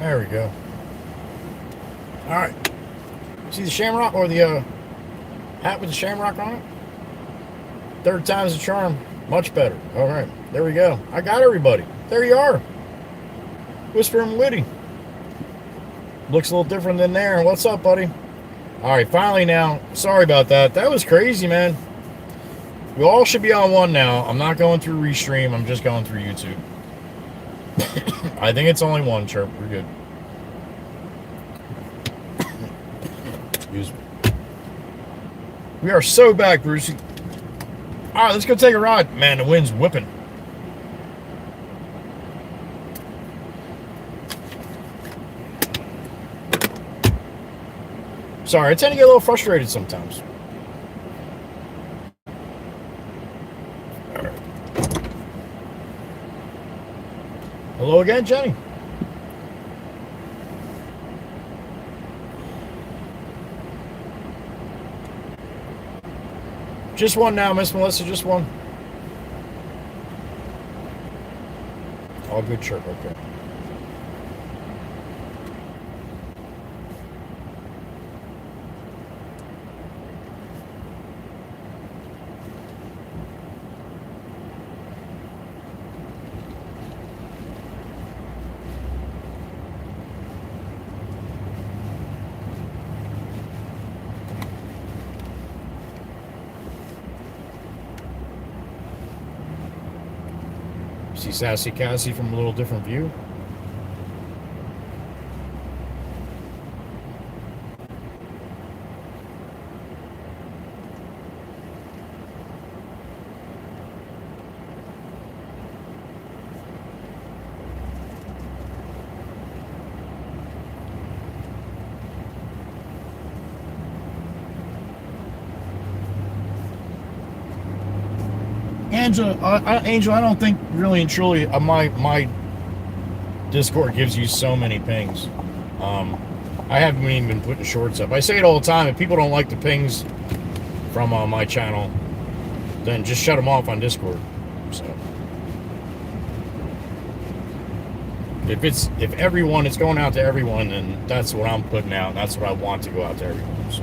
There we go. All right. See the shamrock or the hat with the shamrock on it? Third time's a charm. Much better. All right. There we go. I got everybody. There you are. Whisper and Witty. Looks a little different than there. What's up, buddy? All right. Finally now. Sorry about that. That was crazy, man. We all should be on one now. I'm not going through Restream. I'm just going through YouTube. I think it's only one, Chirp. We're good. Excuse me. We are so back, Brucey. All right, let's go take a ride. Man, the wind's whipping. Sorry, I tend to get a little frustrated sometimes. All right. Hello again, Jenny. Just one now, Miss Melissa, just one. All good, Chirp, okay. See Sassy Cassie from a little different view. Angel, I don't think really and truly my Discord gives you so many pings. I haven't even been putting shorts up. I say it all the time. If people don't like the pings from my channel, then just shut them off on Discord. So if everyone, it's going out to everyone, then that's what I'm putting out. That's what I want to go out to everyone. So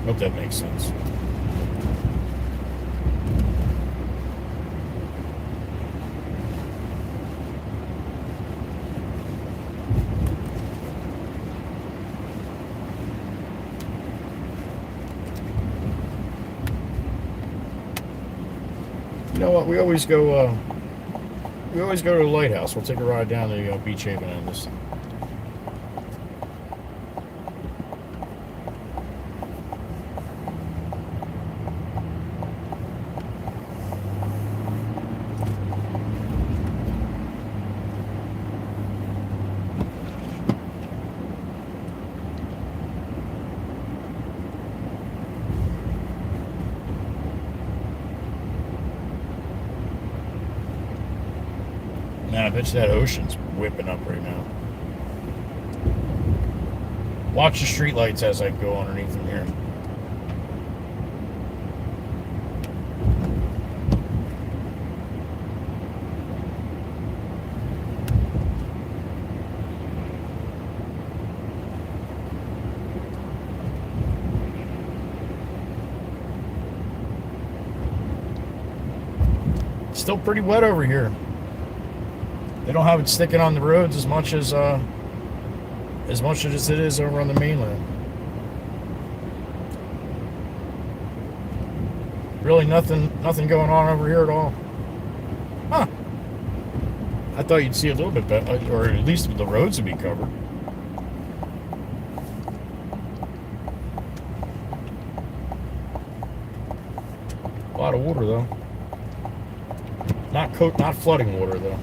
hope that makes sense. You know what? We always go to the lighthouse. We'll take a ride down to the beach haven and this. Man, I bet you that ocean's whipping up right now. Watch the streetlights as I go underneath them here. It's still pretty wet over here. They don't have it sticking on the roads as much as it is over on the mainland. Really nothing going on over here at all. Huh. I thought you'd see a little bit better, or at least the roads would be covered. A lot of water though. Not flooding water though.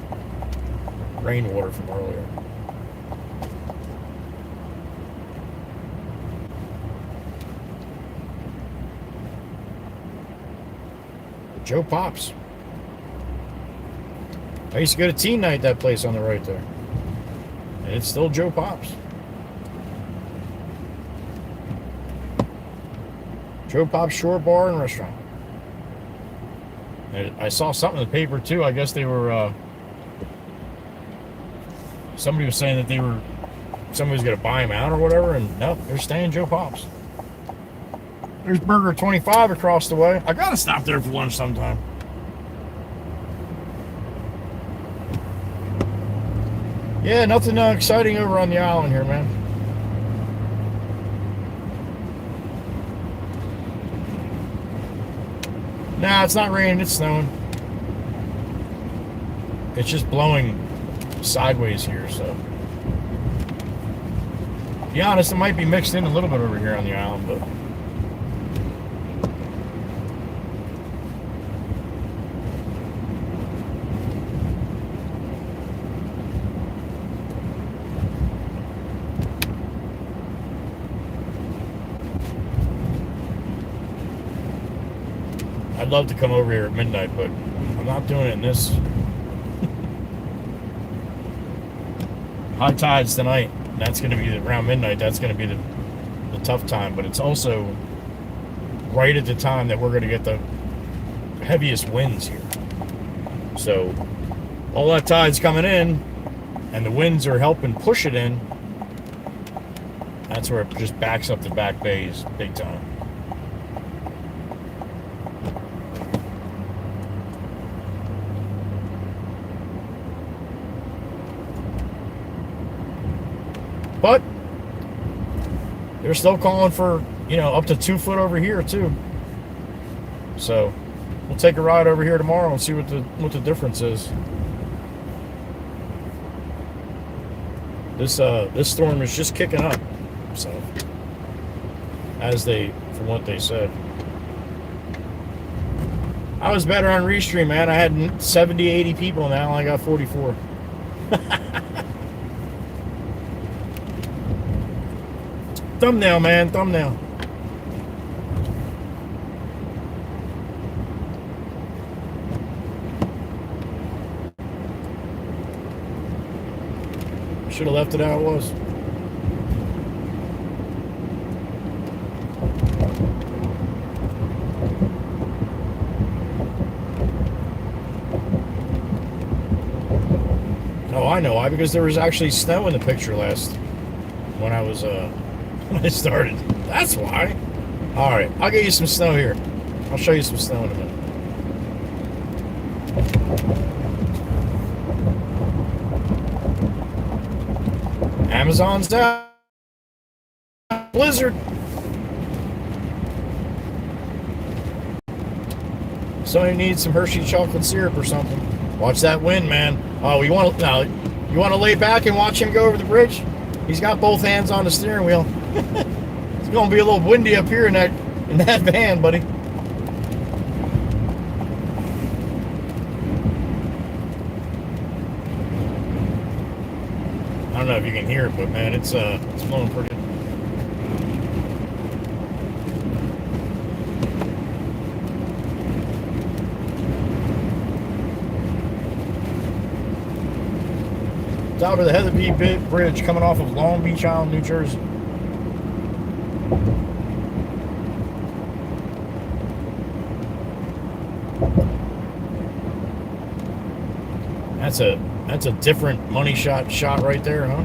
Rainwater from earlier. Joe Pops. I used to go to teen night, that place on the right there. And it's still Joe Pops. Joe Pops Shore Bar and Restaurant. And I saw something in the paper too. I guess they were somebody was saying that somebody's going to buy them out or whatever, and no, they're staying Joe Pop's. There's Burger 25 across the way. I got to stop there for lunch sometime. Yeah, nothing exciting over on the island here, man. Nah, it's not raining, it's snowing. It's just blowing sideways here, so. To be honest, it might be mixed in a little bit over here on the island, but. I'd love to come over here at midnight, but I'm not doing it in this. High tides tonight. That's going to be around midnight. That's going to be the tough time, but it's also right at the time that we're going to get the heaviest winds here. So all that tide's coming in, and the winds are helping push it in. That's where it just backs up the back bays big time. But they're still calling for, up to 2 foot over here too. So we'll take a ride over here tomorrow and see what the difference is. This storm is just kicking up. So from what they said. I was better on Restream, man. I had 70, 80 people, now I got 44. Thumbnail, man, thumbnail. Should have left it how it was. Oh, I know why. Because there was actually snow in the picture when I was when I started. That's why. All right, I'll get you some snow here. I'll show you some snow in a minute. Amazon's out. Blizzard. Somebody needs some Hershey chocolate syrup or something. Watch that wind, man. Oh, you want to lay back and watch him go over the bridge? He's got both hands on the steering wheel. It's going to be a little windy up here in that van, buddy. I don't know if you can hear it, but man, it's blowing pretty. Top of the Heatherby Bridge coming off of Long Beach Island, New Jersey. That's a different money shot right there, huh?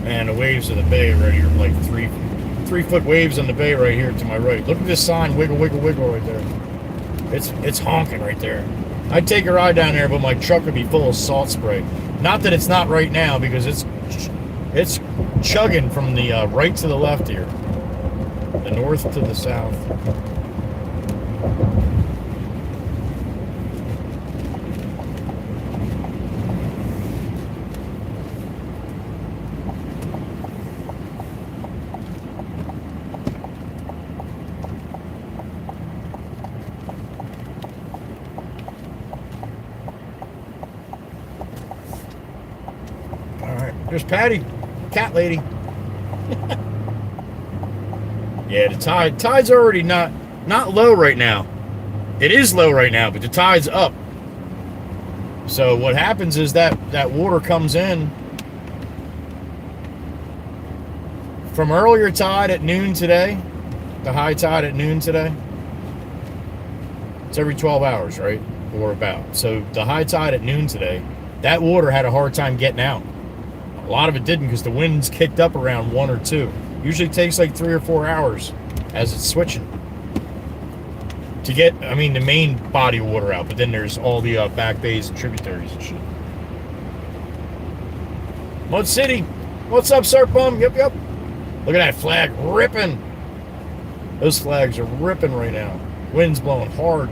And the waves of the bay right here, like 3 foot waves on the bay right here to my right. Look at this sign, wiggle, wiggle, wiggle right there. It's honking right there. I'd take a ride down there, but my truck would be full of salt spray. Not that it's not right now, because it's chugging from the right to the left here, the north to the south. There's Patty, cat lady. Yeah, the tide's already not low right now. It is low right now, but the tide's up. So what happens is that water comes in from earlier tide at noon today, the high tide at noon today, it's every 12 hours, right? Or about. So the high tide at noon today, that water had a hard time getting out. A lot of it didn't because the winds kicked up around 1 or 2. Usually takes like 3 or 4 hours as it's switching to get, I mean, the main body of water out. But then there's all the back bays and tributaries and shit. Mud City, what's up, Surf Bum? Yep. Look at that flag ripping. Those flags are ripping right now. Wind's blowing hard.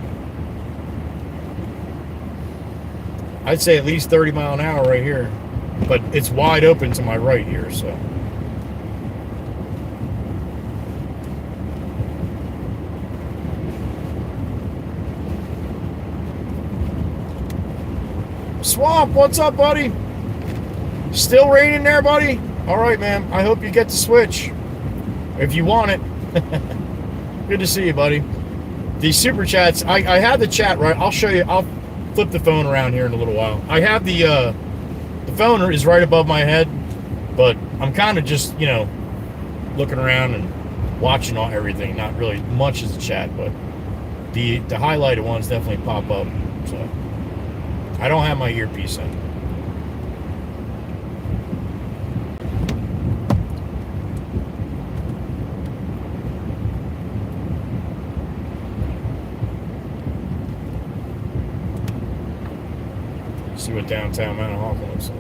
I'd say at least 30 mile an hour right here. But it's wide open to my right here, so. Swamp, what's up, buddy? Still raining there, buddy? All right, man. I hope you get to switch. If you want it. Good to see you, buddy. These super chats, I have the chat right. I'll show you. I'll flip the phone around here in a little while. I have the phone is right above my head, but I'm kind of just, you know, looking around and watching everything. Not really much as a chat, but the highlighted ones definitely pop up. So I don't have my earpiece in. See what downtown Manahawkin looks like.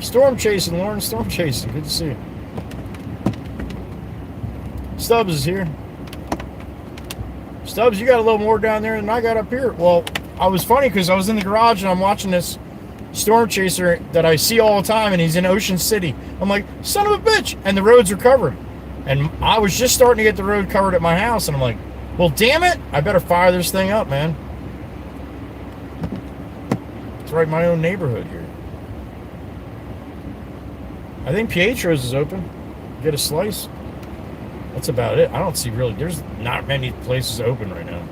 Storm chasing, Lauren. Storm chasing. Good to see you. Stubbs is here. Stubbs, you got a little more down there than I got up here. Well, I was funny because I was in the garage and I'm watching this storm chaser that I see all the time, and he's in Ocean City. I'm like, son of a bitch! And the roads are covered. And I was just starting to get the road covered at my house, and I'm like, well, damn it! I better fire this thing up, man. It's right in my own neighborhood here. I think Pietro's is open. Get a slice. That's about it. I don't see really, there's not many places open right now.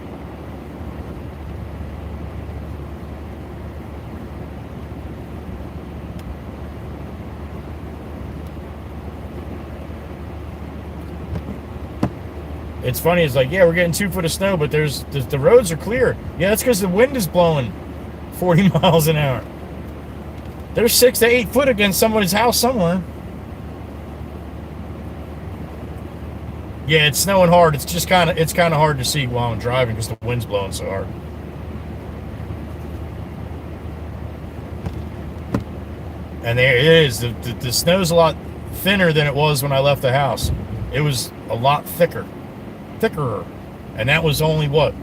It's funny, it's like, yeah, we're getting 2 foot of snow, but the roads are clear. Yeah, that's because the wind is blowing 40 miles an hour. There's 6 to 8 foot against somebody's house somewhere. Yeah, it's snowing hard. It's just kind of hard to see while I'm driving because the wind's blowing so hard. And there it is. The snow's a lot thinner than it was when I left the house. It was a lot thicker. And that was only, what,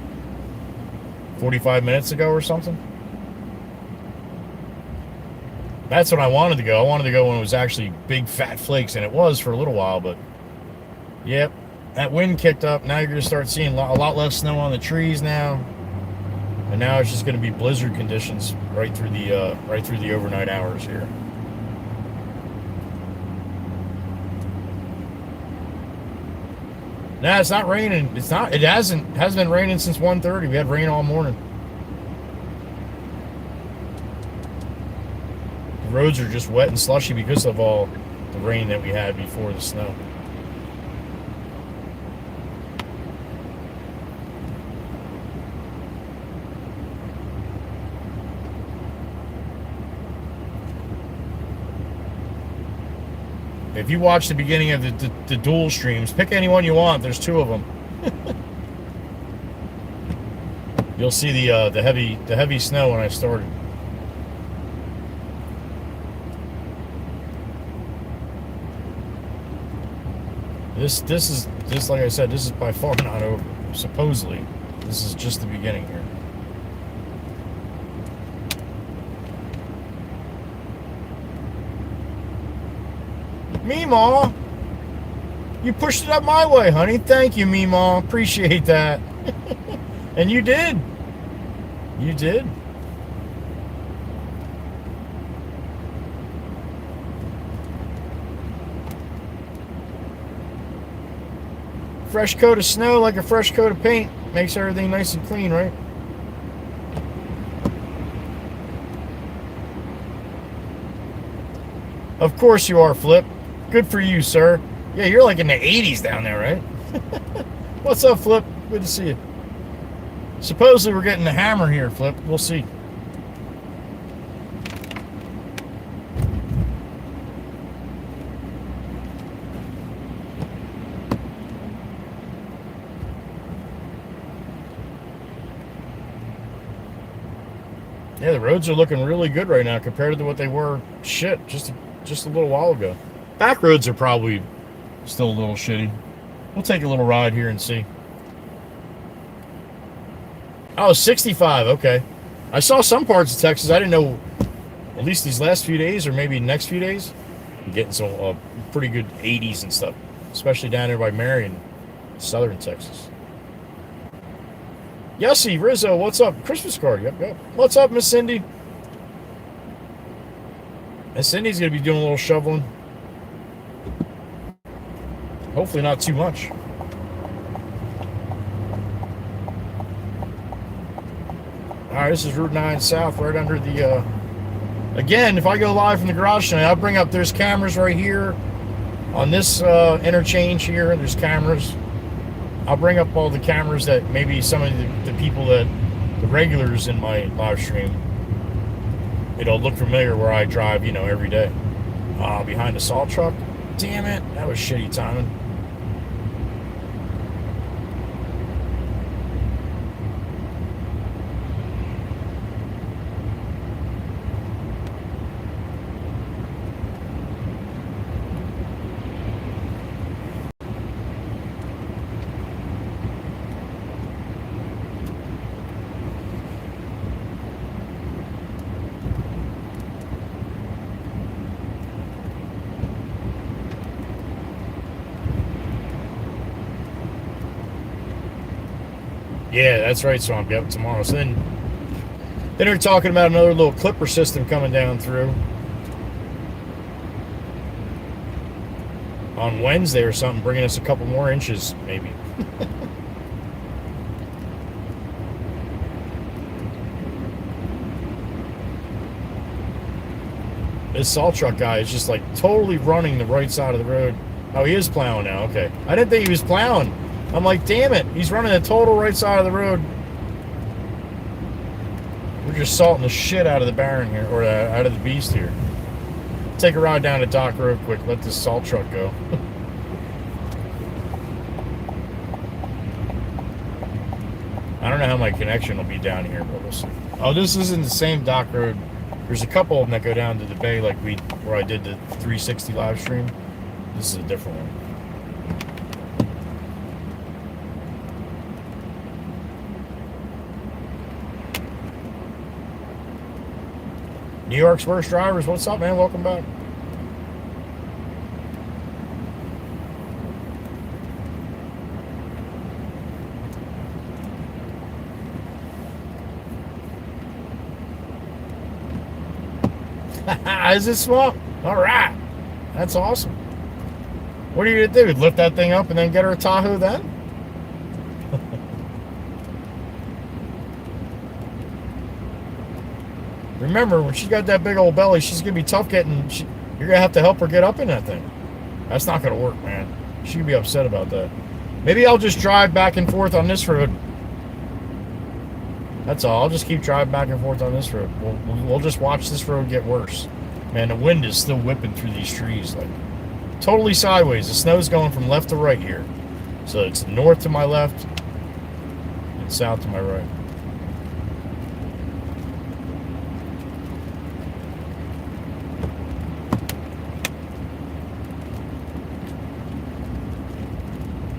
45 minutes ago or something? That's when I wanted to go. I wanted to go when it was actually big fat flakes, and it was for a little while, but yep, that wind kicked up. Now you're going to start seeing a lot less snow on the trees now. And now it's just going to be blizzard conditions right through the overnight hours here. Nah, it's not raining. It hasn't been raining since 1:30. We had rain all morning. The roads are just wet and slushy because of all the rain that we had before the snow. If you watch the beginning of the dual streams, pick any one you want. There's 2 of them. You'll see the heavy snow when I started. This is like I said, this is by far not over. Supposedly, this is just the beginning here. Meemaw, you pushed it up my way, honey. Thank you, Meemaw. Appreciate that. And you did. You did. Fresh coat of snow like a fresh coat of paint makes everything nice and clean, right? Of course you are, Flip. Good for you, sir. Yeah, you're like in the 80s down there, right? What's up, Flip? Good to see you. Supposedly we're getting the hammer here, Flip. We'll see. Yeah, the roads are looking really good right now compared to what they were, shit, just a little while ago. Back roads are probably still a little shitty. We'll take a little ride here and see. Oh, 65, okay. I saw some parts of Texas, I didn't know, at least these last few days, or maybe next few days, I'm getting some pretty good 80s and stuff, especially down there by Marion, southern Texas. Yossi, Rizzo, what's up? Christmas card, yep. What's up, Miss Cindy? Miss Cindy's going to be doing a little shoveling. Hopefully not too much. Alright, this is Route 9 South, right under the, again, if I go live from the garage tonight, I'll bring up, there's cameras right here. On this interchange here, there's cameras. I'll bring up all the cameras that maybe some of the people that, the regulars in my live stream, it'll look familiar where I drive, you know, every day. Behind the salt truck. Damn it, that was shitty timing. Yeah, that's right, Swamp. Yep, tomorrow. So then they're talking about another little clipper system coming down through on Wednesday or something, bringing us a couple more inches, maybe. This salt truck guy is just like totally running the right side of the road. Oh, he is plowing now. Okay. I didn't think he was plowing. I'm like, damn it, he's running the total right side of the road. We're just salting the shit out of the Baron here, or out of the Beast here. Take a ride down to Dock Road quick, let this salt truck go. I don't know how my connection will be down here, but we'll see. Oh, this isn't the same Dock Road. There's a couple of them that go down to the bay, like where I did the 360 live stream. This is a different one. New York's worst drivers, what's up, man? Welcome back. Is it small? All right, that's awesome. What are you gonna do? Lift that thing up and then get her a Tahoe then? Remember, when she got that big old belly, she's gonna be tough getting. You're gonna have to help her get up in that thing. That's not gonna work, man. She could be upset about that. Maybe I'll just drive back and forth on this road. That's all. I'll just keep driving back and forth on this road. We'll just watch this road get worse. Man, the wind is still whipping through these trees, like totally sideways. The snow's going from left to right here. So it's north to my left and south to my right.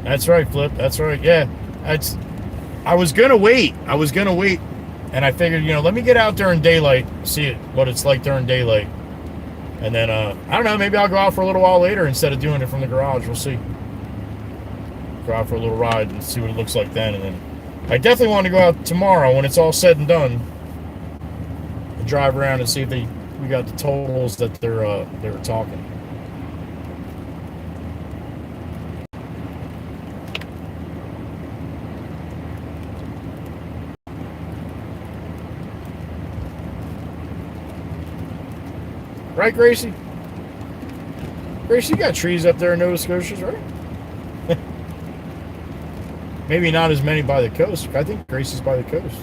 That's right, Flip. That's right. Yeah. I was gonna wait. And I figured, let me get out during daylight, see what it's like during daylight. And then, I don't know, maybe I'll go out for a little while later instead of doing it from the garage. We'll see. Go out for a little ride and see what it looks like then. And then I definitely want to go out tomorrow when it's all said and done and drive around and see if we got the totals that they were talking. Right, Gracie? Grace, you got trees up there in Nova Scotia, right? Maybe not as many by the coast. I think Grace is by the coast.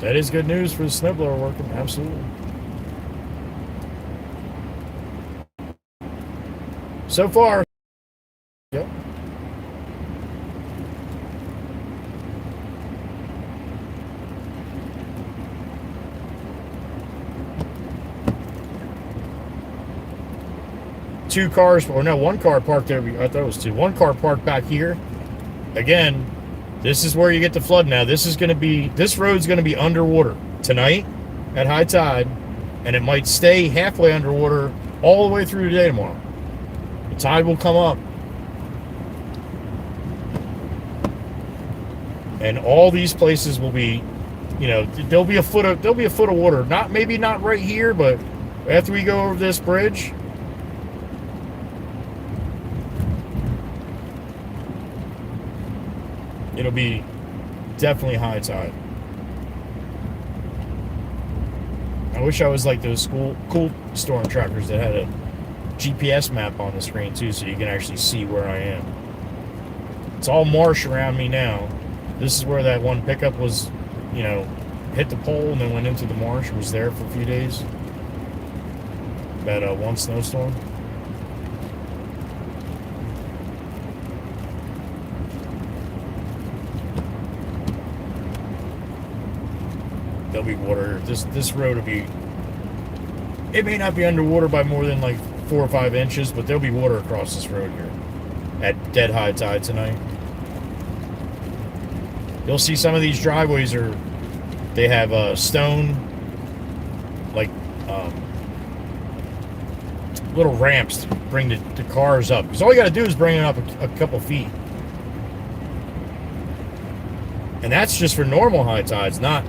That is good news for the snowblower working, absolutely. So far, yep. Two cars, or no, one car parked there. I thought it was two. One car parked back here. Again, this is where you get the flood now. This road's going to be underwater tonight at high tide, and it might stay halfway underwater all the way through today tomorrow. The tide will come up. And all these places will be, you know, there'll be a foot of water. Maybe not right here, but after we go over this bridge, it'll be definitely high tide. I wish I was like those cool storm trackers that had a GPS map on the screen too, so you can actually see where I am. It's all marsh around me now. This is where that one pickup was, you know, hit the pole and then went into the marsh. It was there for a few days. That one snowstorm. There'll be water. This road will be, it may not be underwater by more than like 4 or 5 inches, but there'll be water across this road here at dead high tide tonight. You'll see some of these driveways they have stone, like little ramps to bring the cars up. Because all you got to do is bring it up a couple feet. And that's just for normal high tides, not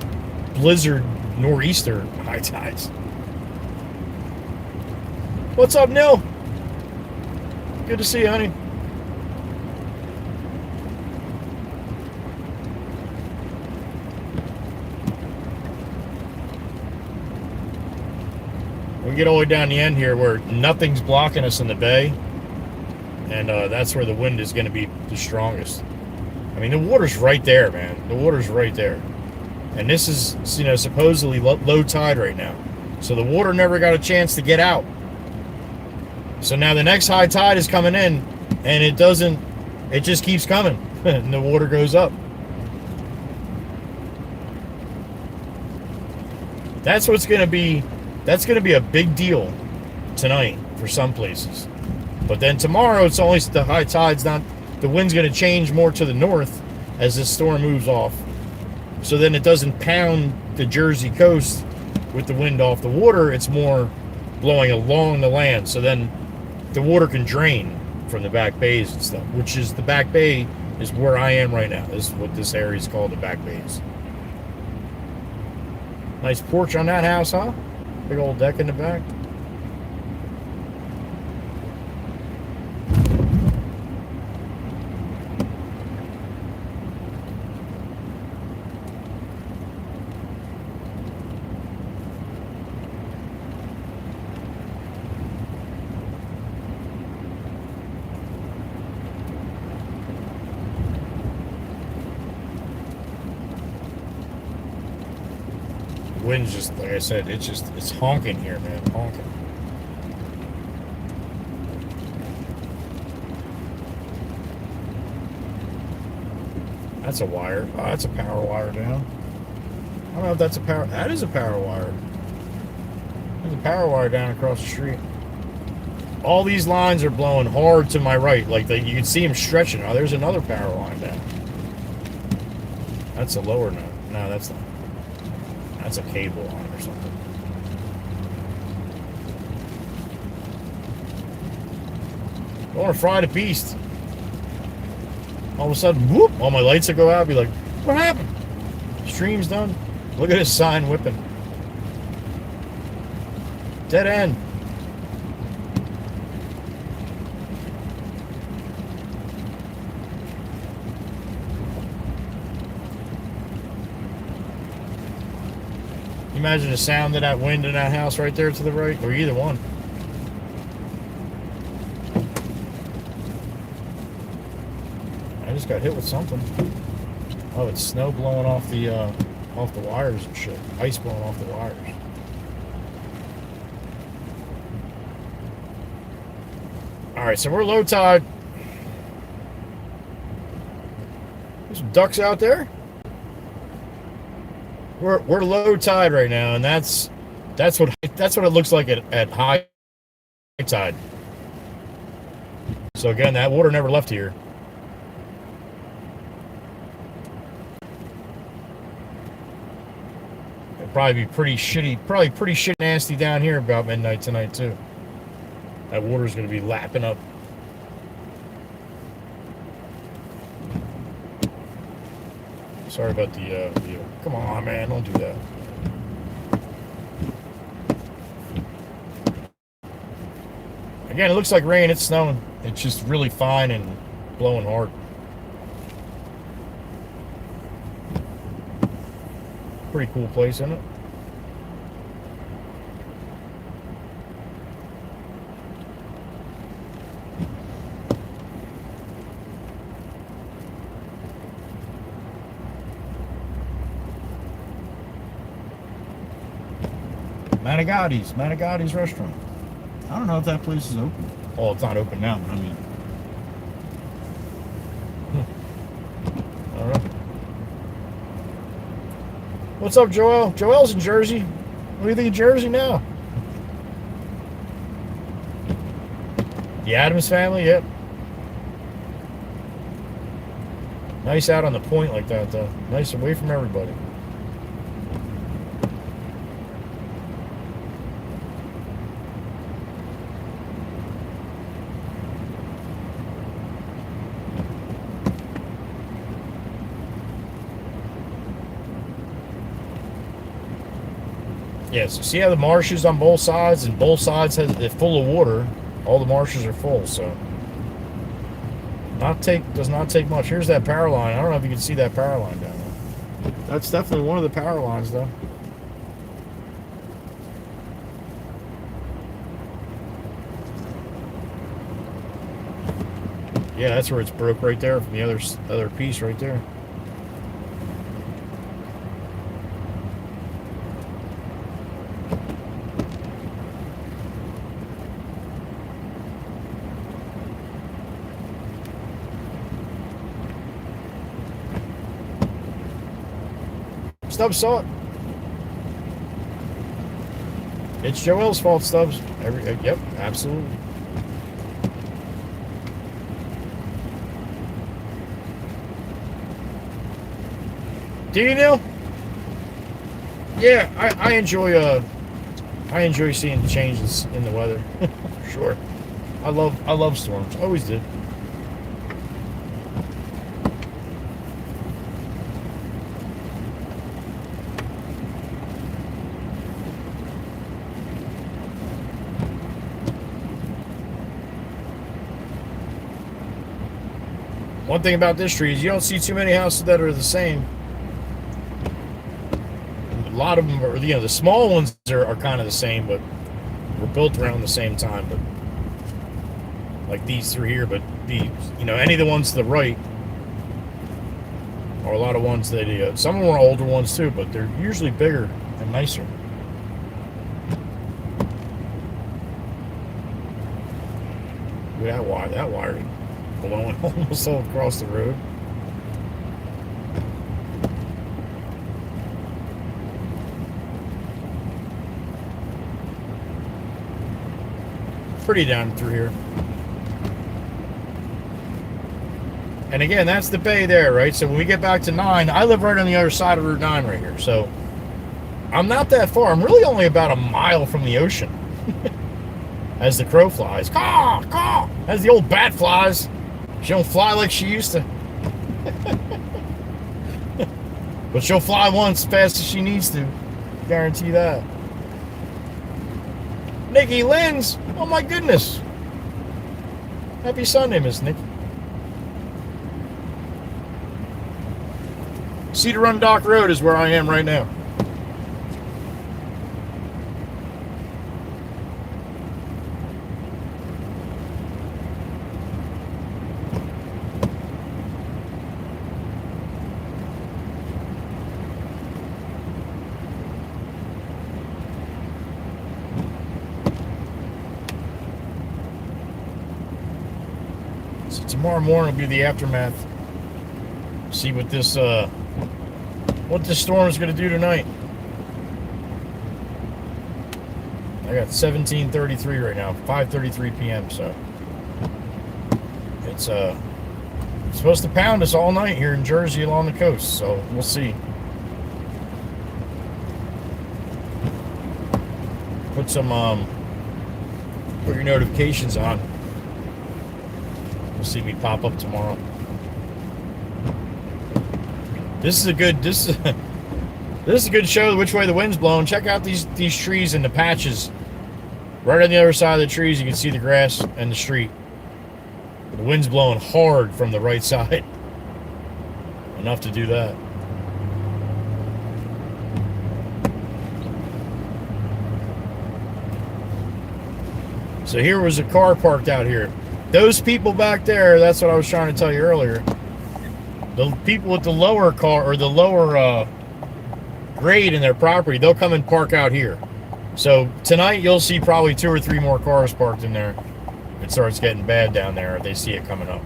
blizzard nor'easter high tides. What's up, Nil? Good to see you, honey. We get all the way down the end here where nothing's blocking us in the bay, and that's where the wind is going to be the strongest. I mean, the water's right there, man. The water's right there. And this is, you know, supposedly low tide right now. So the water never got a chance to get out. So now the next high tide is coming in, and it just keeps coming, and the water goes up. That's going to be a big deal tonight for some places. But then tomorrow, it's only the high tide's not, the wind's going to change more to the north as this storm moves off. So then it doesn't pound the Jersey coast with the wind off the water. It's more blowing along the land. So then the water can drain from the back bays and stuff, which is the back bay is where I am right now. This is what this area is called, the back bays. Nice porch on that house, huh? Big old deck in the back. Wind's just, like I said, it's honking here, man, honking. That's a wire. Oh, that's a power wire down. I don't know if that's a power, that is a power wire. There's a power wire down across the street. All these lines are blowing hard to my right, like you can see them stretching. Oh, there's another power line down. That's a lower note. No, that's not. That's a cable line or something. I want to fry the beast. All of a sudden, whoop, all my lights will go out. I'll be like, what happened? Stream's done. Look at this sign whipping. Dead end. Imagine the sound of that wind in that house right there to the right, or either one. I just got hit with something. Oh, it's snow blowing off the wires and shit. Ice blowing off the wires. All right, so we're low tide. There's some ducks out there. We're low tide right now, and that's what it looks like at high tide. So again, that water never left here. It'll probably be pretty shitty nasty down here about midnight tonight too. That water's gonna be lapping up. Sorry about the view. Come on, man, don't do that. Again, it looks like rain. It's snowing. It's just really fine and blowing hard. Pretty cool place, isn't it? Manigatti's restaurant. I don't know if that place is open. Oh, it's not open now, but I mean. All right. What's up, Joel? Joel's in Jersey. What do you think of Jersey now? The Addams family, yep. Nice out on the point like that, though. Nice away from everybody. Yeah, so see how the marshes on both sides, and both sides they're full of water. All the marshes are full, so does not take much. Here's that power line. I don't know if you can see that power line down there. That's definitely one of the power lines, though. Yeah, that's where it's broke right there from the other piece right there. Stubbs saw it. It's Joel's fault, Stubbs. Yep, absolutely. Do you, Neil? Yeah, I enjoy seeing the changes in the weather. Sure. I love storms. Always did. One thing about this tree is you don't see too many houses that are the same. A lot of them are, the small ones are kind of the same, but were built around the same time. But like these three here, but any of the ones to the right are a lot of ones that some of them are older ones too, but they're usually bigger and nicer. Look at that wiring blowing almost all across the road. Pretty down through here. And again, that's the bay there, right? So when we get back to 9, I live right on the other side of Route 9 right here. So I'm not that far. I'm really only about a mile from the ocean. As the crow flies. Caw, caw, as the old bat flies. She don't fly like she used to. But she'll fly once as fast as she needs to. Guarantee that. Nikki Lynn's. Oh my goodness. Happy Sunday, Miss Nikki. Cedar Run Dock Road is where I am right now. So tomorrow morning will be the aftermath. See what this storm is going to do tonight. I got 17:33 right now, 5:33 p.m. So it's supposed to pound us all night here in Jersey along the coast. So we'll see. Put your notifications on. We'll see me pop up tomorrow. This is a good show. Which way the wind's blowing? Check out these trees and the patches. Right on the other side of the trees, you can see the grass and the street. The wind's blowing hard from the right side. Enough to do that. So here was a car parked out here. Those people back there, that's what I was trying to tell you earlier. The people with the lower car or the lower grade in their property, they'll come and park out here. So tonight you'll see probably 2 or 3 more cars parked in there. It starts getting bad down there if they see it coming up.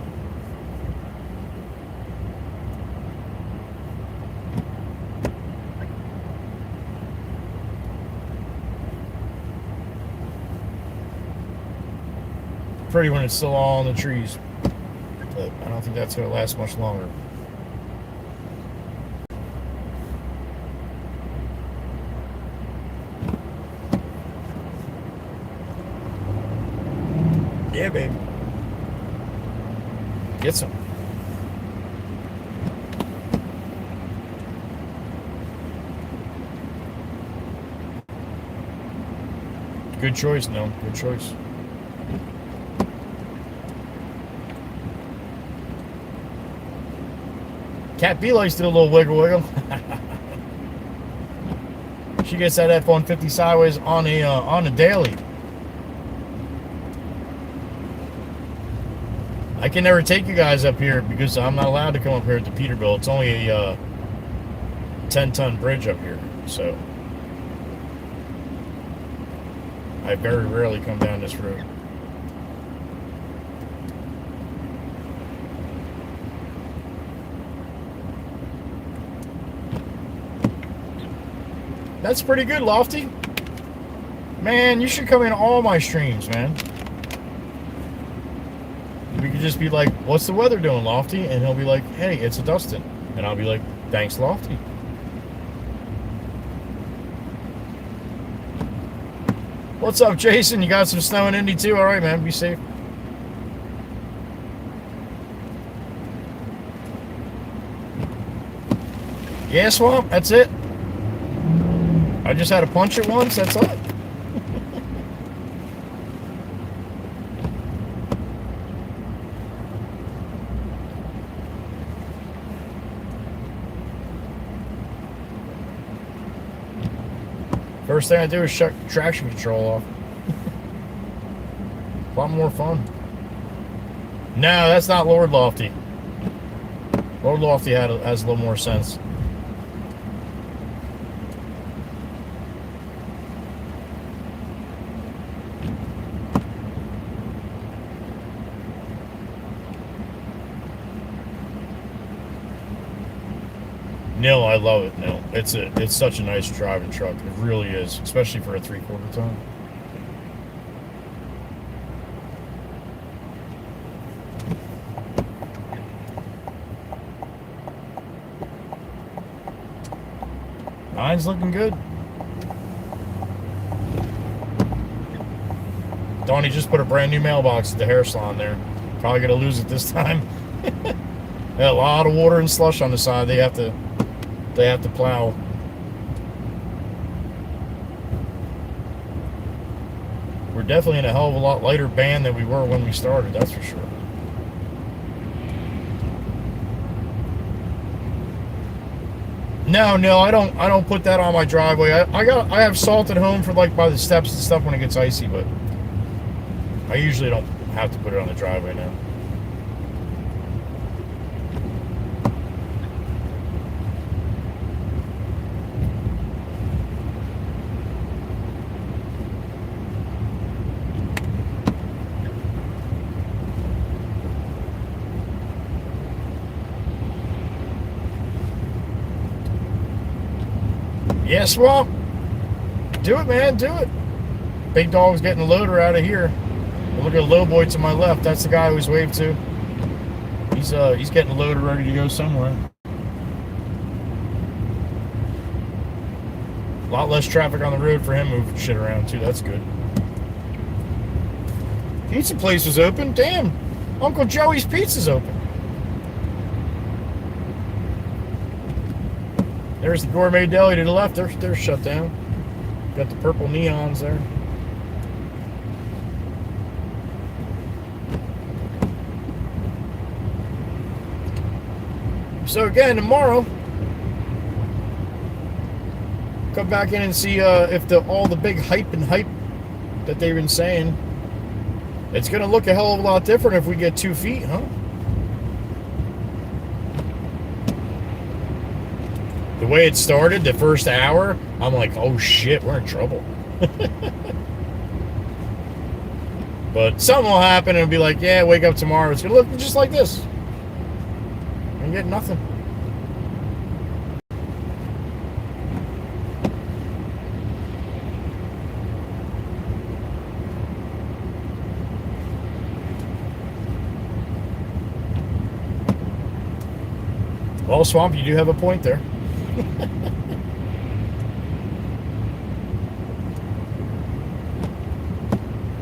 Pretty when it's still all in the trees, but I don't think that's going to last much longer. Yeah, baby. Get some. Good choice, no. Good choice. Cat B likes to do a little wiggle wiggle. She gets that F-150 sideways on a daily. I can never take you guys up here because I'm not allowed to come up here to Peterbilt. It's only a 10-ton bridge up here, so I very rarely come down this road. That's pretty good, Lofty. Man, you should come in all my streams, man. We could just be like, what's the weather doing, Lofty? And he'll be like, hey, it's a dusting. And I'll be like, thanks, Lofty. What's up, Jason? You got some snow in Indy too? All right, man. Be safe. Yeah, Swamp. That's it. I just had to punch it once. That's all. First thing I do is shut traction control off. A lot more fun. No, that's not Lord Lofty. Lord Lofty has a little more sense. Nil, I love it, Nil. It's such a nice driving truck. It really is, especially for a 3/4 ton. Mine's looking good. Donnie just put a brand new mailbox at the hair salon there. Probably gonna lose it this time. A lot of water and slush on the side. They have to plow. definitely in a hell of a lot lighter band than we were when we started, that's for sure. No, I don't put that on my driveway. I have salt at home for like by the steps and stuff when it gets icy, but I usually don't have to put it on the driveway now. Yeah, Swamp. Do it, man. Do it. Big Dog's getting the loader out of here. Look at the low boy to my left. That's the guy who's waved to. He's getting the loader ready to go somewhere. A lot less traffic on the road for him moving shit around too. That's good. Pizza place is open. Damn. Uncle Joey's Pizza's open. There's the Gourmet Deli to the left. They're shut down. Got the purple neons there. So again, tomorrow, come back in and see if all the big hype that they've been saying, it's going to look a hell of a lot different if we get 2 feet, huh? The way it started, the first hour, I'm like, oh shit, we're in trouble. But something will happen and it'll be like, yeah, wake up tomorrow. It's going to look just like this. And get nothing. Well, Swamp, you do have a point there.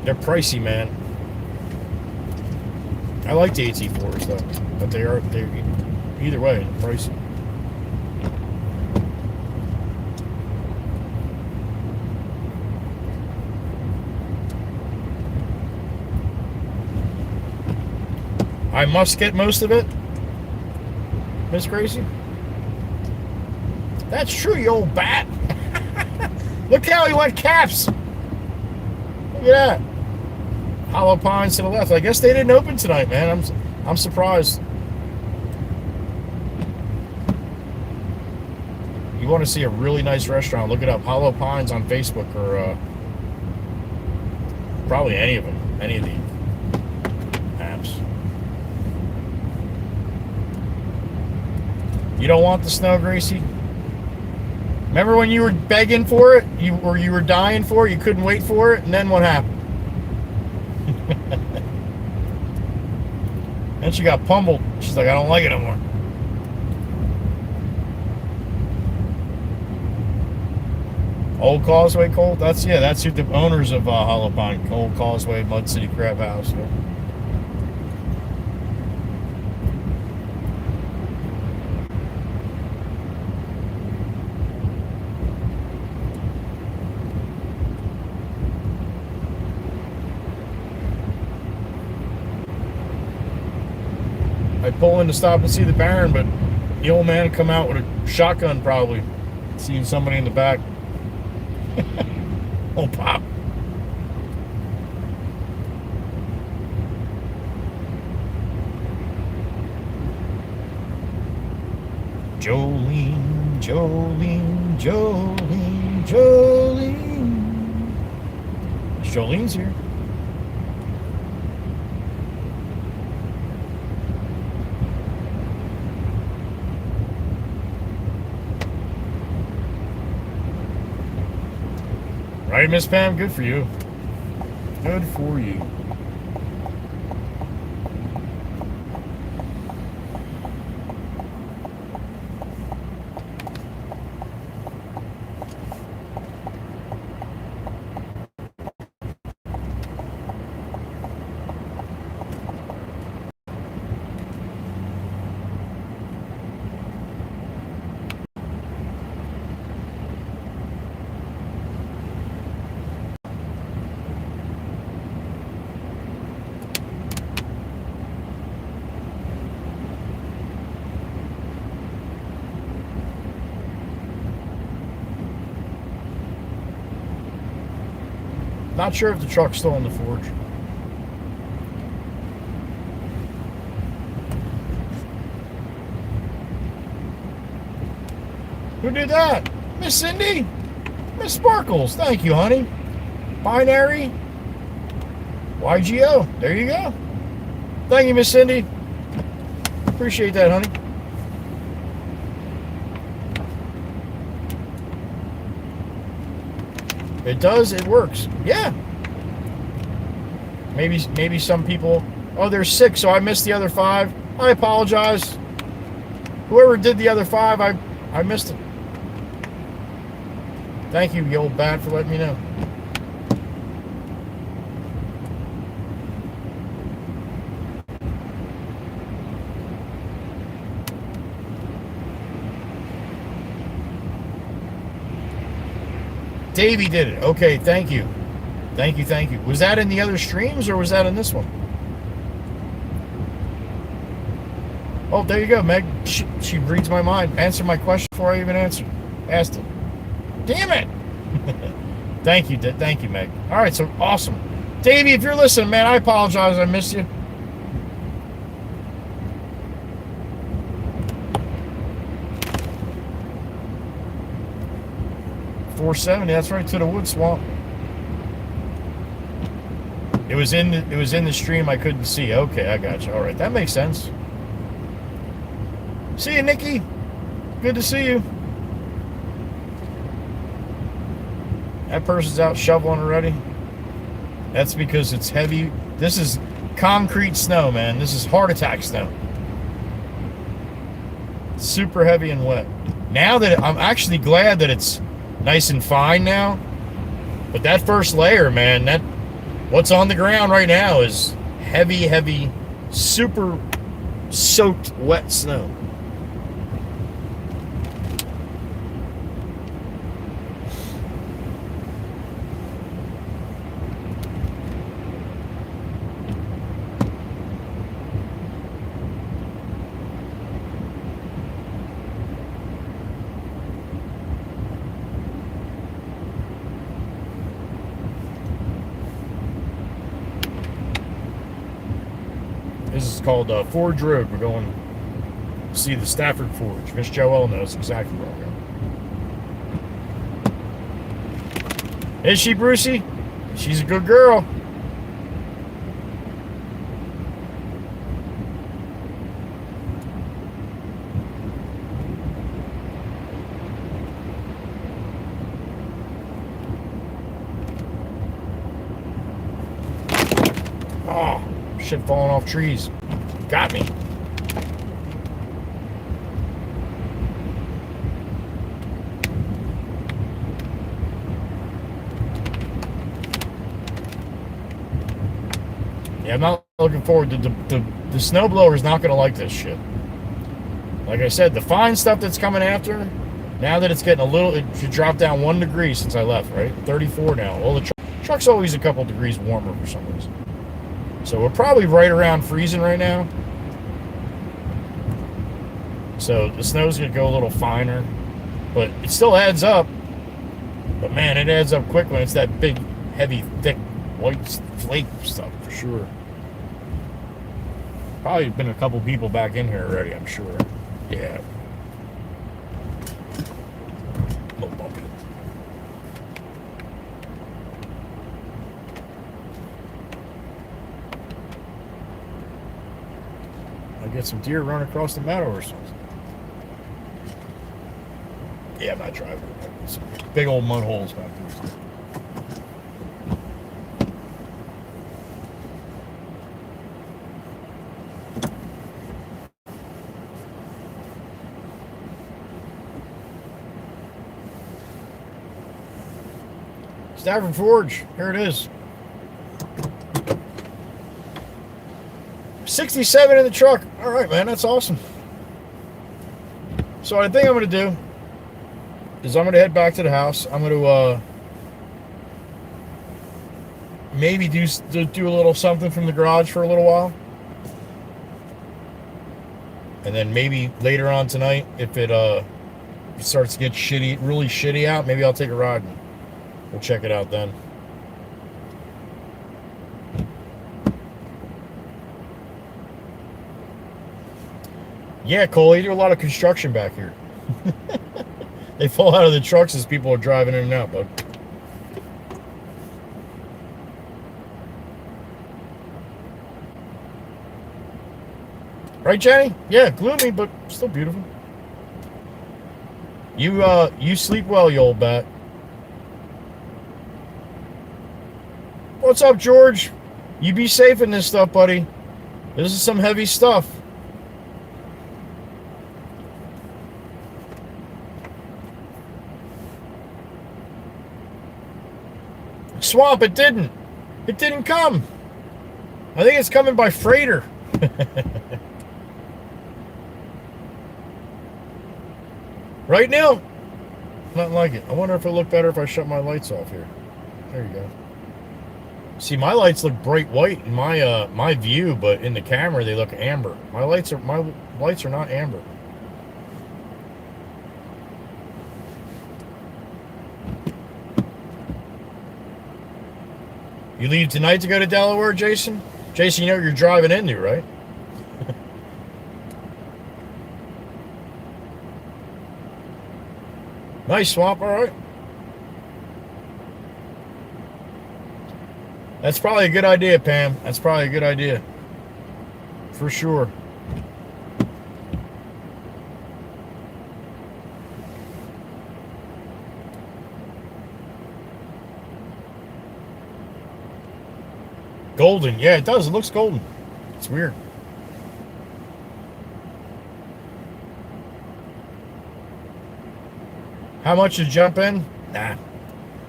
They're pricey, man. I like the AT4s though, but they're either way pricey. I must get most of it, Miss Gracie. That's true, you old bat. Look how he went caps. Look at that. Hollow Pines to the left. I guess they didn't open tonight, man. I'm surprised. You want to see a really nice restaurant, look it up. Hollow Pines on Facebook or probably any of them. Any of the apps. You don't want the snow, Gracie? Remember when you were begging for it? You were dying for it? You couldn't wait for it? And then what happened? Then she got pummeled. She's like, I don't like it anymore. Old Causeway Cold? That's who the owners of Hollow Pine, Old Causeway, Mud City Crab House. Yeah. I pull in to stop and see the Baron, but the old man come out with a shotgun probably, seeing somebody in the back. Oh, Pop. Jolene, Jolene, Jolene, Jolene. Jolene's here. Right, Miss Pam? Good for you. Good for you. Not sure if the truck's still in the forge. Who did that? Miss Cindy? Miss Sparkles. Thank you, honey. Binary. YGO. There you go. Thank you, Miss Cindy. Appreciate that, honey. It does. It works. Yeah. Maybe some people... Oh, there's 6, so I missed the other 5. I apologize. Whoever did the other 5, I missed it. Thank you, you old bat, for letting me know. Davey did it. Okay, thank you. Thank you, thank you. Was that in the other streams, or was that in this one? Oh, there you go, Meg. She reads my mind. Answered my question before I even asked it. Damn it! Thank you, Meg. All right, so awesome. Davey, if you're listening, man, I apologize. I missed you. .470. That's right, to the wood swamp. It was in the stream. I couldn't see. Okay, I got you. All right, that makes sense. See you, Nikki. Good to see you. That person's out shoveling already. That's because it's heavy. This is concrete snow, man. This is heart attack snow. Super heavy and wet. Now that I'm actually glad that it's nice and fine now. But that first layer, man, what's on the ground right now is heavy, super soaked wet snow. This is called Forge Road. We're going to see the Stafford Forge. Miss Joelle knows exactly where I'm going. Is she, Brucey? She's a good girl. Oh, shit falling off trees. Got me. Yeah, I'm not looking forward to the snowblower is not going to like this shit. Like I said, the fine stuff that's coming after, now that it's getting a little, it should drop down 1 degree since I left, right? 34 now. Well, the truck's always a couple degrees warmer for some reason. So we're probably right around freezing right now. So the snow's going to go a little finer. But it still adds up. But man, it adds up quick when it's that big, heavy, thick, white flake stuff for sure. Probably been a couple people back in here already, I'm sure. Yeah. A little bumpy. I get some deer running across the meadow or something. Yeah, I'm not driving. Some big old mud holes back there. Stafford Forge, here it is. 67 in the truck. All right, man, that's awesome. So what I think I'm going to do is I'm going to head back to the house. I'm going to maybe do a little something from the garage for a little while. And then maybe later on tonight, if it starts to get really shitty out, maybe I'll take a ride and we'll check it out then. Yeah, Cole, they do a lot of construction back here. They fall out of the trucks as people are driving in and out, bud. Right, Jenny? Yeah, gloomy, but still beautiful. You sleep well, you old bat. What's up, George? You be safe in this stuff, buddy. This is some heavy stuff. Swamp, it didn't. It didn't come. I think it's coming by freighter. Right, Neil? Nothing like it. I wonder if it'll look better if I shut my lights off here. There you go. See, my lights look bright white in my view, but in the camera they look amber. My lights are not amber. You leave tonight to go to Delaware, Jason? Jason, you know what you're driving into, right? Nice, Swamp, all right. That's probably a good idea, Pam. That's probably a good idea. For sure. Golden. Yeah, it does. It looks golden. It's weird. How much to jump in? Nah.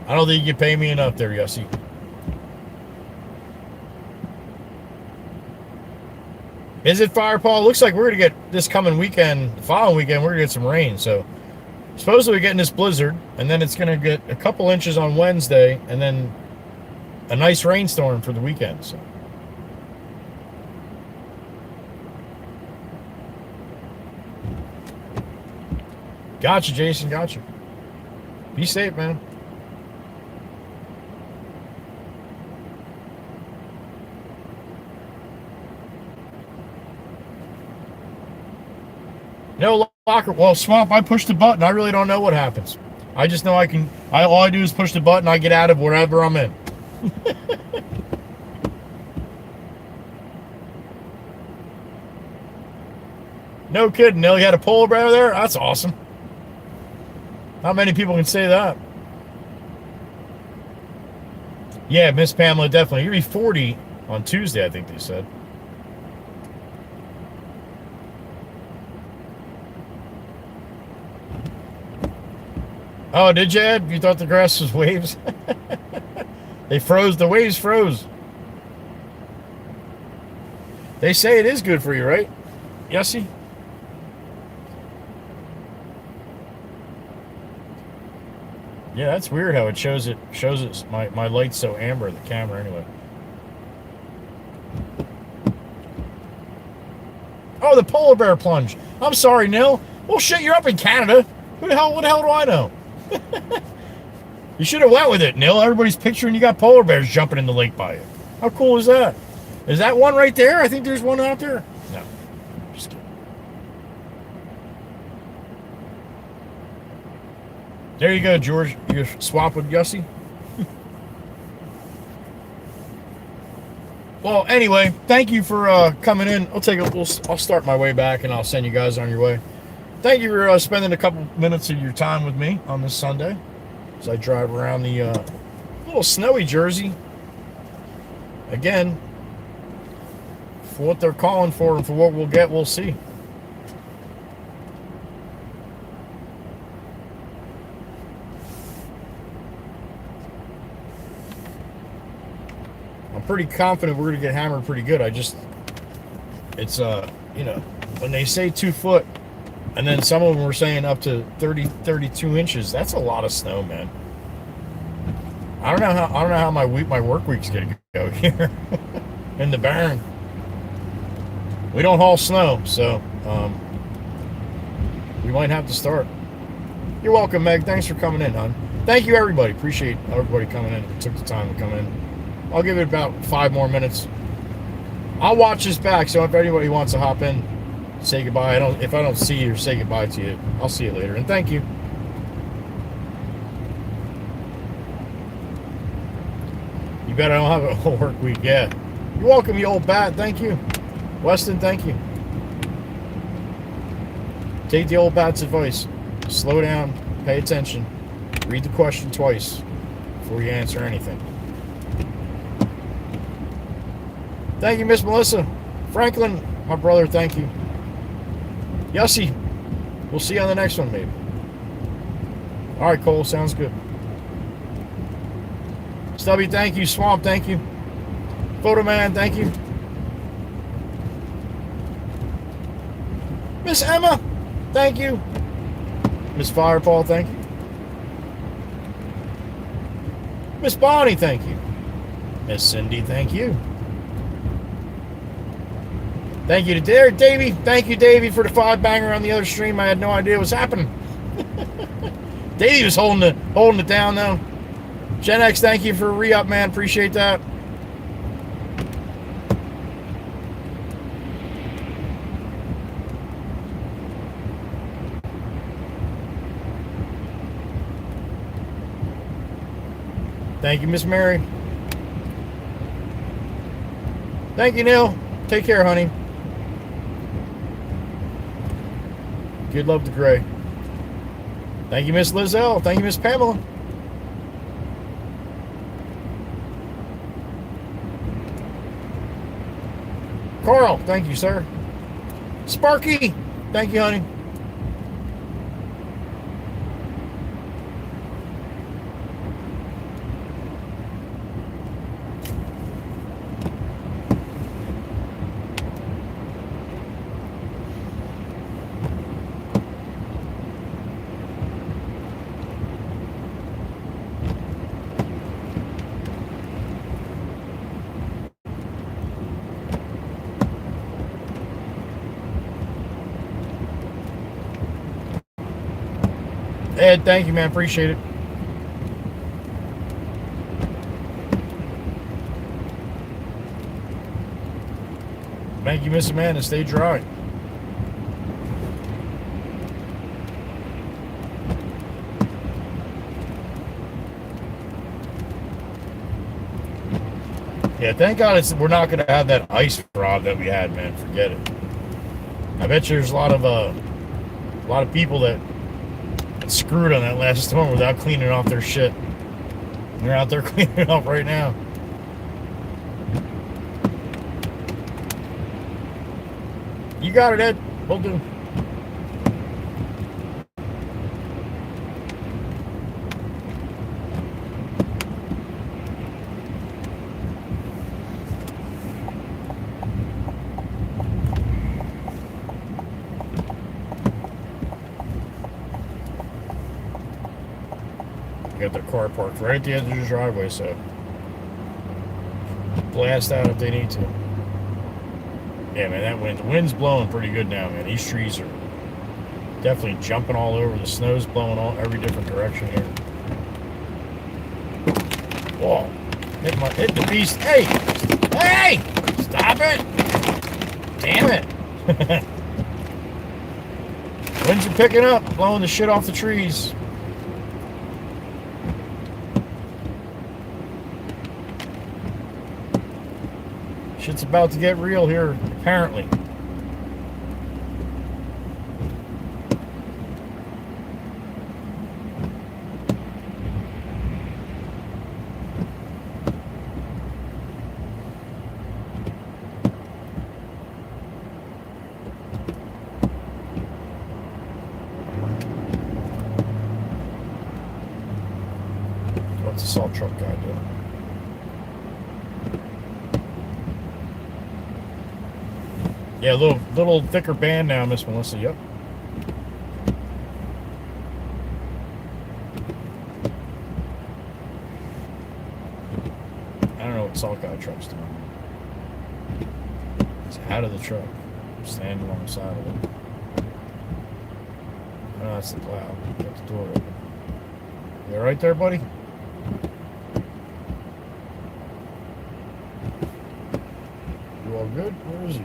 I don't think you can pay me enough there, Yossi. Is it Firepaw? Looks like we're going to get this coming weekend, the following weekend, we're going to get some rain. So, supposedly we're getting this blizzard, and then it's going to get a couple inches on Wednesday, and then a nice rainstorm for the weekend. So. Gotcha, Jason. Gotcha. Be safe, man. No locker. Well, Swamp, I pushed the button. I really don't know what happens. I just know all I do is push the button. I get out of wherever I'm in. No kidding, Neil. You had a polar bear there? That's awesome. Not many people can say that. Yeah, Miss Pamela, definitely. You'll be 40 on Tuesday, I think they said. Oh, did you, Ed? You thought the grass was waves? They froze. The waves froze. They say it is good for you, right? Yessie? Yeah, that's weird how it shows it. My light's so amber in the camera anyway. Oh, the polar bear plunge. I'm sorry, Neil. Well, shit, you're up in Canada. What the hell do I know? You should have went with it, Neil. Everybody's picturing you got polar bears jumping in the lake by you. How cool is that? Is that one right there? I think there's one out there. No, just kidding. There you go, George. You swap with Yossi. Well, anyway, thank you for coming in. I'll start my way back, and I'll send you guys on your way. Thank you for spending a couple minutes of your time with me on this Sunday as I drive around the little snowy Jersey. Again, for what they're calling for and for what we'll get, we'll see. I'm pretty confident we're going to get hammered pretty good. It's, when they say 2 foot, and then some of them were saying up to 32 inches. That's a lot of snow, man. I don't know how my work week's gonna go here in the barren. We don't haul snow, so we might have to start. You're welcome, Meg. Thanks for coming in, hon. Thank you, everybody. Appreciate everybody coming in. It took the time to come in. I'll give it about 5 more minutes. I'll watch this back, so if anybody wants to hop in, say goodbye. If I don't see you or say goodbye to you, I'll see you later. And thank you. You bet I don't have a whole work week. Yeah. You're welcome, you old bat. Thank you. Weston, thank you. Take the old bat's advice. Slow down. Pay attention. Read the question twice before you answer anything. Thank you, Miss Melissa. Franklin, my brother, thank you. Yossi, we'll see you on the next one, maybe. All right, Cole, sounds good. Stubby, thank you. Swamp, thank you. Photo Man, thank you. Miss Emma, thank you. Miss Firepaw, thank you. Miss Bonnie, thank you. Miss Cindy, thank you. Thank you to Derek Davey. Thank you, Davey, for the 5-banger on the other stream. I had no idea what was happening. Davey was holding it down, though. Gen X, thank you for a re-up, man. Appreciate that. Thank you, Miss Mary. Thank you, Neil. Take care, honey. Good love to Gray. Thank you, Miss Lizelle. Thank you, Miss Pamela. Carl, thank you, sir. Sparky, thank you, honey. Ed, thank you, man. Appreciate it. Thank you, Miss Amanda. Stay dry. Yeah, thank God we're not going to have that ice frog that we had, man. Forget it. I bet you there's a lot of people that screwed on that last storm without cleaning off their shit. They're out there cleaning it off right now. You got it, Ed. Will do. Got their car parked right at the edge of the driveway, so blast out if they need to. Yeah, man, the wind's blowing pretty good now, man. These trees are definitely jumping all over. The snow's blowing every different direction here. Whoa, hit the beast. Hey, stop it! Damn it! Winds are picking up, blowing the shit off the trees. Shit's about to get real here, apparently. What's the salt truck guy doing? Yeah, a little thicker band now, Miss Melissa. Yep. I don't know what salt guy truck's doing. It's out of the truck. Standing alongside of it. Oh, that's the plow. Got the door open. You all right there, buddy? You all good? Where is he?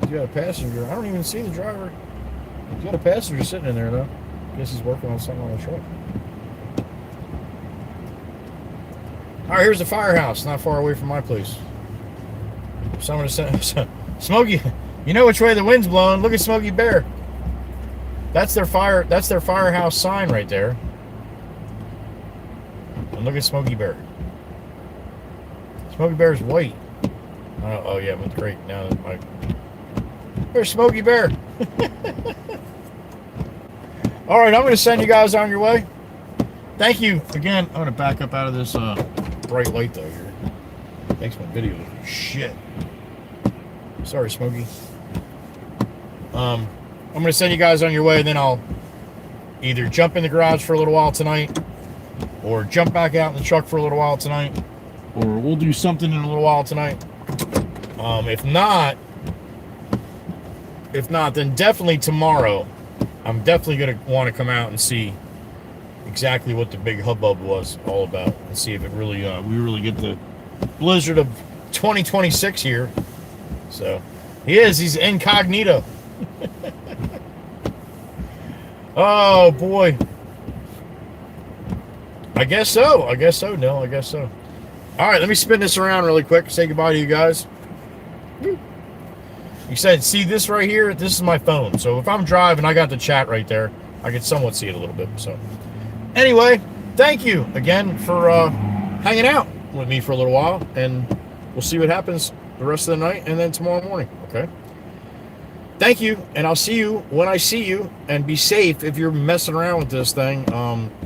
He's got a passenger. I don't even see the driver. He's got a passenger sitting in there, though. Guess he's working on something on the truck. All right, here's the firehouse, not far away from my place. Someone said, Smokey, you know which way the wind's blowing. Look at Smokey Bear. That's their firehouse sign right there. And look at Smokey Bear. Smokey Bear's white. Oh yeah, but great. Now there's Smokey Bear. All right, I'm going to send you guys on your way. Thank you again. I'm going to back up out of this bright light though here. Makes my video look like shit. Sorry, Smokey. I'm going to send you guys on your way. Then I'll either jump in the garage for a little while tonight, or jump back out in the truck for a little while tonight, or we'll do something in a little while tonight. If not, then definitely tomorrow. I'm definitely going to want to come out and see exactly what the big hubbub was all about, and see if it really, we really get the blizzard of 2026 here. So, he's incognito. Oh boy. I guess so, no, I guess so. All right, let me spin this around really quick. Say goodbye to you guys. You said, see this right here? This is my phone. So if I'm driving, I got the chat right there. I can somewhat see it a little bit. So anyway, thank you again for hanging out with me for a little while. And we'll see what happens the rest of the night and then tomorrow morning. Okay? Thank you. And I'll see you when I see you. And be safe if you're messing around with this thing.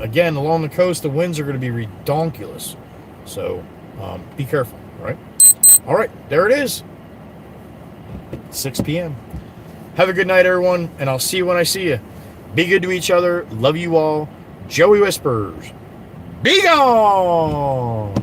Again, along the coast, the winds are going to be redonkulous. So be careful. Right? All right. There it is. 6 p.m. Have a good night, everyone, and I'll see you when I see you. Be good to each other. Love you all. Joey Whispers. Be gone!